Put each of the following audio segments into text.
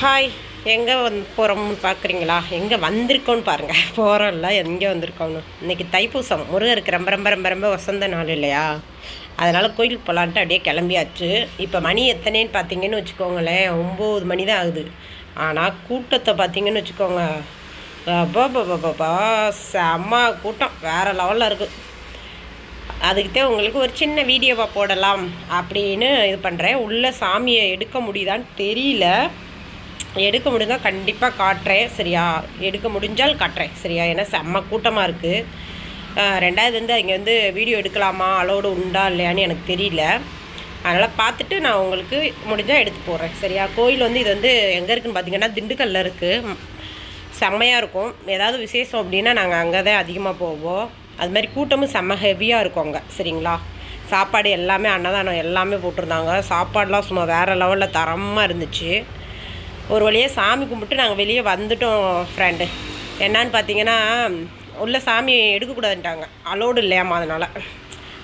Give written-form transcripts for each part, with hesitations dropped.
Hi, எங்கே போகிறோம்னு பார்க்குறீங்களா? எங்கே வந்திருக்கோன்னு பாருங்கள். போகிறோம்ல, எங்கே வந்திருக்கோன்னு. இன்றைக்கி தைப்பூசம், முருகருக்கு ரொம்ப ரொம்ப ரொம்ப ரொம்ப வசந்த நாள் இல்லையா? அதனால் கோயிலுக்கு போகலான்ட்டு அப்படியே கிளம்பியாச்சு. இப்போ மணி எத்தனைன்னு பார்த்தீங்கன்னு வச்சுக்கோங்களேன், 9 மணி தான் ஆகுது. ஆனால் கூட்டத்தை பார்த்தீங்கன்னு வச்சுக்கோங்க, பாபா செம்ம கூட்டம், வேறு லெவலில் இருக்குது. அதுக்குத்தான் உங்களுக்கு ஒரு சின்ன வீடியோவாக போடலாம் அப்படின்னு இது பண்ணுறேன். உள்ளே சாமியை எடுக்க முடியுதான்னு தெரியல. எடுக்க முடிஞ்சால் கண்டிப்பாக காட்டுறேன், சரியா? எடுக்க முடிஞ்சால் காட்டுறேன், சரியா? ஏன்னா செம்ம கூட்டமாக இருக்குது. ரெண்டாவது இங்கே வீடியோ எடுக்கலாமா, அலோடு உண்டா இல்லையான்னு எனக்கு தெரியல. அதனால் பார்த்துட்டு நான் உங்களுக்கு முடிஞ்சால் எடுத்து போடுறேன், சரியா? கோயில் இது எங்கே இருக்குதுன்னு பார்த்தீங்கன்னா திண்டுக்கல்லில் இருக்குது. செம்மையாக இருக்கும். ஏதாவது விசேஷம் அப்படின்னா நாங்கள் அங்கே தான் அதிகமாக போவோம். அது மாதிரி கூட்டமும் செம்ம ஹெவியாக இருக்கும் அங்கே, சரிங்களா? சாப்பாடு எல்லாமே அன்னதானம் எல்லாமே போட்டிருந்தாங்க. சாப்பாடெலாம் சும்மா வேறு லெவலில் தரமாக இருந்துச்சு. ஒரு வழியாக சாமி கும்பிட்டு நாங்கள் வெளியே வந்துட்டோம் ஃப்ரெண்டு. என்னான்னு பார்த்தீங்கன்னா, உள்ளே சாமி எடுக்கக்கூடாதுன்ட்டாங்க, அலோடு இல்லையாம்மா. அதனால்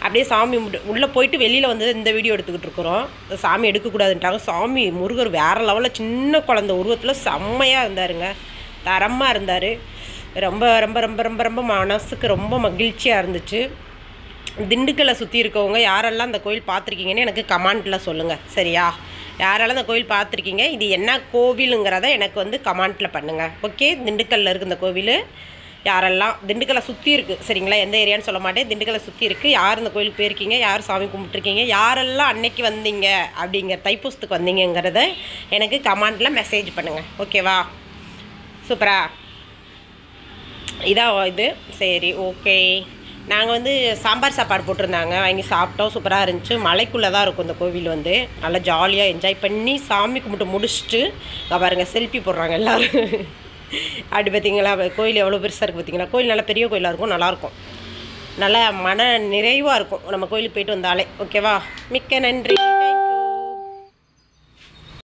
அப்படியே சாமி கும்பிட்டு உள்ளே போயிட்டு வெளியில் இந்த வீடியோ எடுத்துக்கிட்டு இருக்கிறோம். சாமி எடுக்கக்கூடாதுன்ட்டாங்க. சாமி முருகர் வேறு லெவலில் சின்ன குழந்த உருவத்தில் செம்மையாக இருந்தாருங்க, தரமாக இருந்தார். ரொம்ப ரொம்ப ரொம்ப ரொம்ப ரொம்ப மனசுக்கு ரொம்ப மகிழ்ச்சியாக இருந்துச்சு. திண்டுக்கல்லை சுற்றி இருக்கவங்க யாரெல்லாம் அந்த கோயில் பார்த்துருக்கீங்கன்னு எனக்கு கமெண்ட்டில் சொல்லுங்கள், சரியா? யாரெல்லாம் அந்த கோயில் பார்த்துருக்கீங்க, இது என்ன கோவிலுங்கிறத எனக்கு கமெண்ட்டில் பண்ணுங்கள், ஓகே? திண்டுக்கல்லில் இருக்குது இந்த கோவில். யாரெல்லாம் திண்டுக்கல்லை சுற்றி இருக்குது, சரிங்களா? எந்த ஏரியான்னு சொல்ல மாட்டேன், திண்டுக்கல்லை சுற்றி இருக்குது. யார் இந்த கோயிலுக்கு போயிருக்கீங்க, யார் சாமி கும்பிட்டுருக்கீங்க, யாரெல்லாம் அன்னைக்கு வந்தீங்க அப்படிங்கிற தைப்பூசத்துக்கு வந்தீங்கிறத எனக்கு கமெண்ட்டில் மெசேஜ் பண்ணுங்கள், ஓகேவா? சூப்பரா இதான் இது, சரி, ஓகே. நாங்கள் சாம்பார் சாப்பாடு போட்டிருந்தாங்க, வாங்கி சாப்பிட்டோம். சூப்பராக இருந்துச்சு. மலைக்குள்ளே தான் இருக்கும் இந்த கோவில். நல்லா ஜாலியாக என்ஜாய் பண்ணி சாமி கும்பிட்டு முடிச்சுட்டு பாருங்கள் செல்ஃபி போடுறாங்க எல்லோரும். அப்படி பார்த்தீங்களா கோயில் எவ்வளோ பெருசாக இருக்குது பார்த்தீங்களா? கோயில் நல்லா பெரிய கோயிலாக இருக்கும், நல்லாயிருக்கும். நல்லா மன நிறைவாக இருக்கும் நம்ம கோயிலுக்கு போயிட்டு வந்தாலே, ஓகேவா? மிக்க நன்றி.